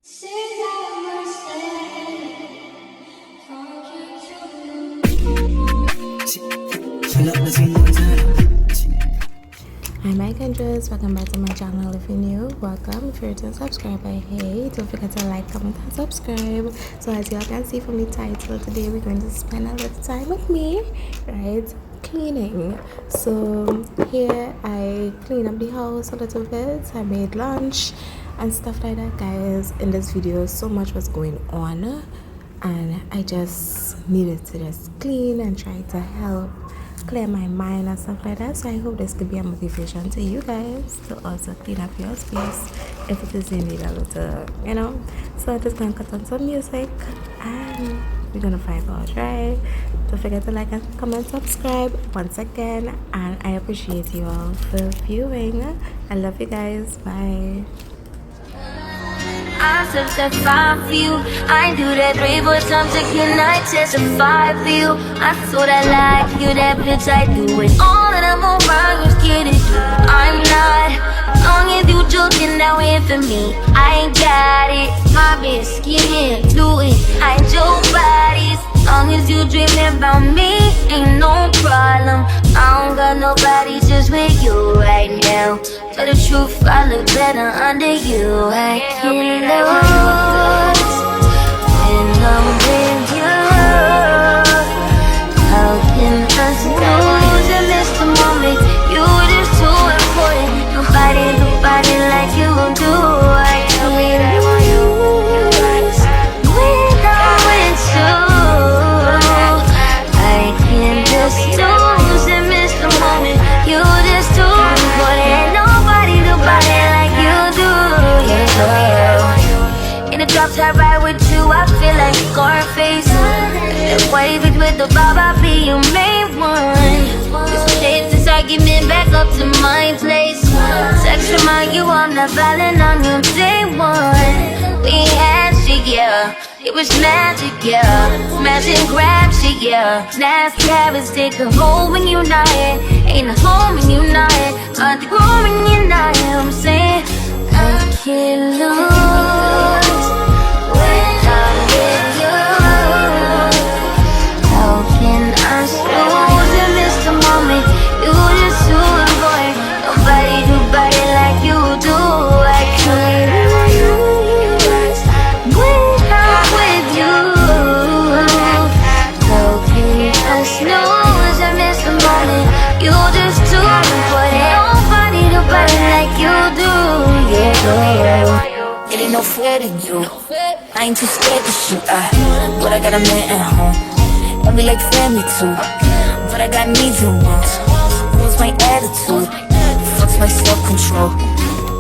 Hi my countries, welcome back to my channel. If you're new, welcome. If you're a subscriber, hey, don't forget to like, comment and subscribe. So as y'all can see from the title, today we're going to spend a little time with me, right, cleaning. So here I clean up the house a little bit, I made lunch and stuff like that, guys. In this video so much was going on and I just needed to just clean and try to help clear my mind and stuff like that. So I hope this could be a motivation to you guys to also clean up your space if it is indeed a little, so I'm just gonna cut on some music and we're gonna vibe out, right? Don't forget to like and comment, subscribe once again, and I appreciate you all for viewing. I love you guys. Bye. I took that 5 for you. I do that 3-4 times a night, testify for you. I told I like you, that bitch, I do it all that I'm around, just kidding. I'm not, as long as you joking that way for me, I ain't got it. My bitch, skinny, do it, I ain't your bodies. As long as you dreaming about me, ain't no problem. I don't got nobody just with you right now. Tell the truth, I look better under you. I can't lose when I'm with you. How can I lose and miss the moment? You just too important. Nobody like you do. I can't lose when I'm with you. I can't just lose and miss the moment. You just too important. Nobody like you do. Yeah. In the drop top ride with you, I feel like Scarface. That wave it with the vibe, I'll be your main one. It's been since argument back up to my place. Sex remind you I'm not violent on your day one. We had shit, yeah. It was magic, yeah. Smash and grab shit, yeah. Nasty habits take a hold when you're not here. Ain't a home when you're not here. Hard to grow when you're not here. I'm saying I can't lose when I'm with you. How can I lose and miss the moment? You just too important. Nobody do body like you do. I can't lose when I'm with you. How can I snooze and miss the moment? You just too important. Nobody do body like you do. Yeah. It ain't no fear in you. I ain't too scared to shoot. But I got a man at home, and we like family too. But I got needs and wants. Rules my attitude, fucks my self-control.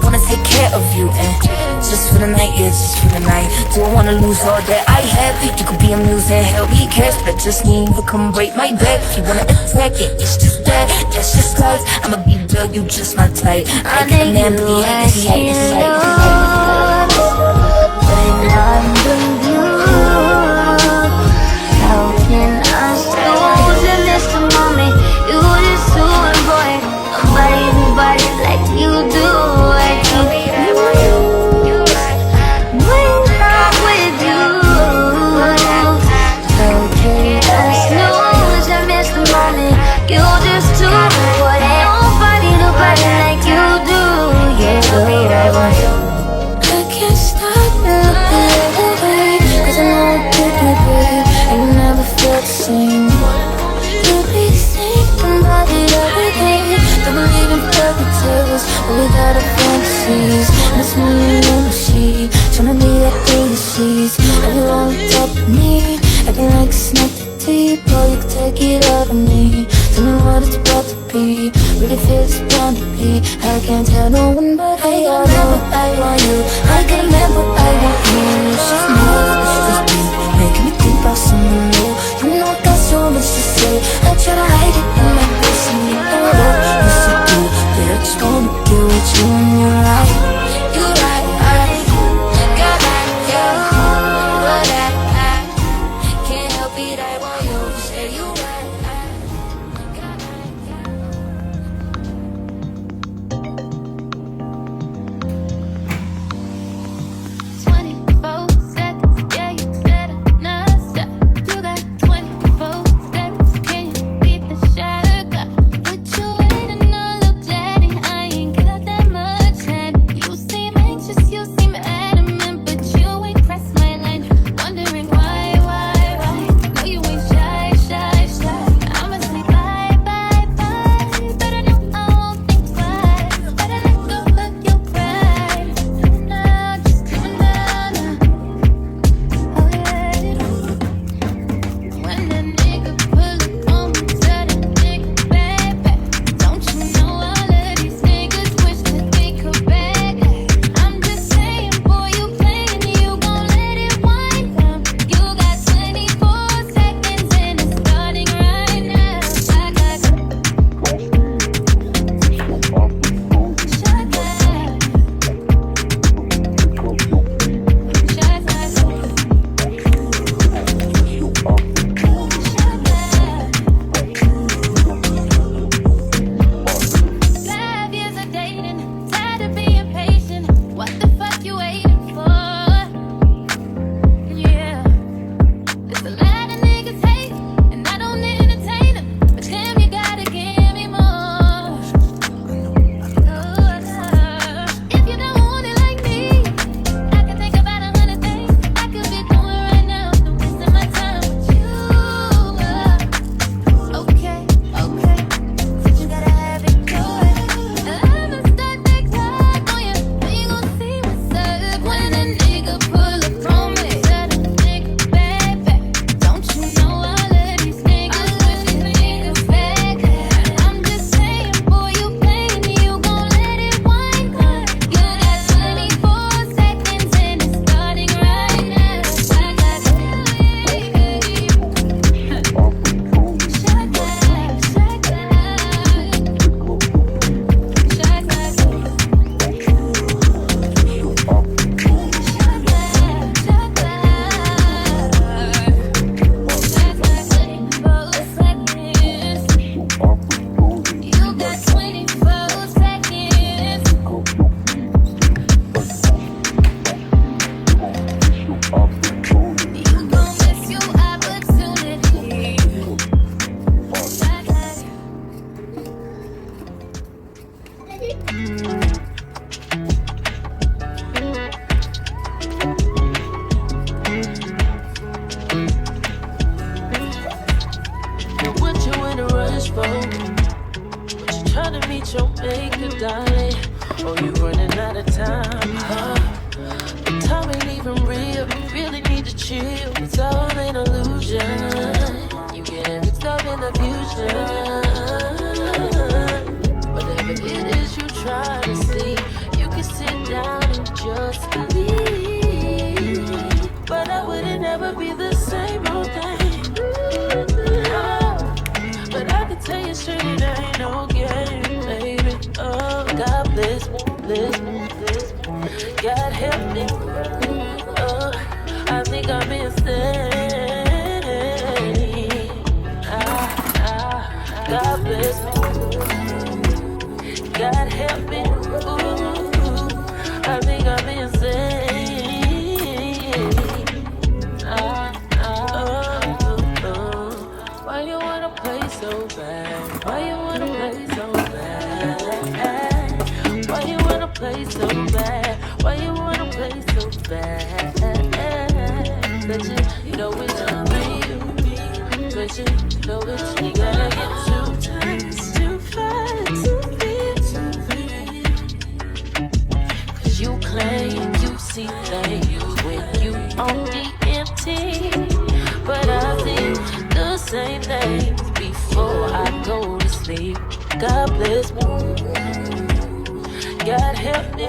Wanna take care of you, and just for the night, yeah, just for the night. Don't wanna lose all that I have. You could be amused and help me cash, but just need to come break my back. You wanna attack it, it's just that, that's just life. I'ma be real, you just my type. I get a man, but he ain't, cause he ain't the sight. When I'm with you, how can I lose and miss the moment? You just too important. Nobody like you do. I can't lose when I'm with you. How can I lose and miss the moment? You just too important. Nobody like you do. Yeah. I can't stop. You gon' miss your opportunity. What you in a rush for? What you trying to meet your maker, darling? Oh, you running out of time, huh? The time ain't even real. You really need to chill. It's all an illusion. You get mixed up in the future. Whatever it is you try to see, you can sit down and just believe. But I wouldn't ever be the same old thing. But I can tell you straight, it ain't no game, baby. Oh, God bless me, bless me, bless me. God help me. Oh, I think I'm insane. God bless me. God help me. Ooh, I think I'm insane. Why you wanna play so bad? Why you wanna play so bad? Why you wanna play so bad? Why you wanna play so bad? But you know it's real. But you know it's you gotta get two times too fast to feel. Cause you claim you see things when you on the empty. But I think the same things before I go to sleep. God bless me. God help me.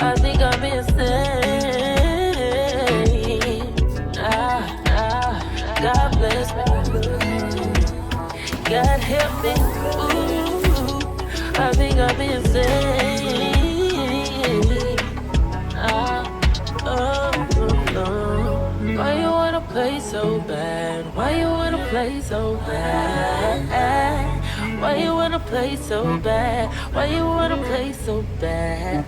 I think I'm insane. God bless me. God help me. Ooh, I think I'm insane. Why you wanna play so bad? Why you wanna play so bad? Why you wanna play so bad? Why you wanna play so bad?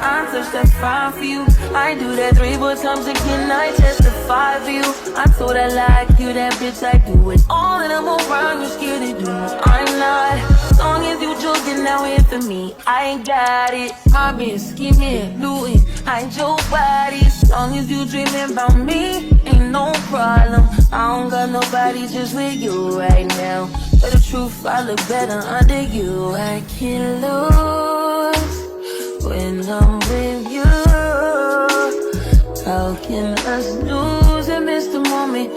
I touch that fire for you. I do that 3 more times again. I testify for you. I told I like you, that bitch. I do it all and I'm around. You're scared to do. I'm not. As long as you joking now here for me, I ain't got it. My bitch scheming, looting. I ain't your body. As long as you dreaming about me, ain't no problem. I don't got nobody just with you right now. Tell the truth, I look better under you. I can't lose when I'm with you. How can us lose and miss the moment?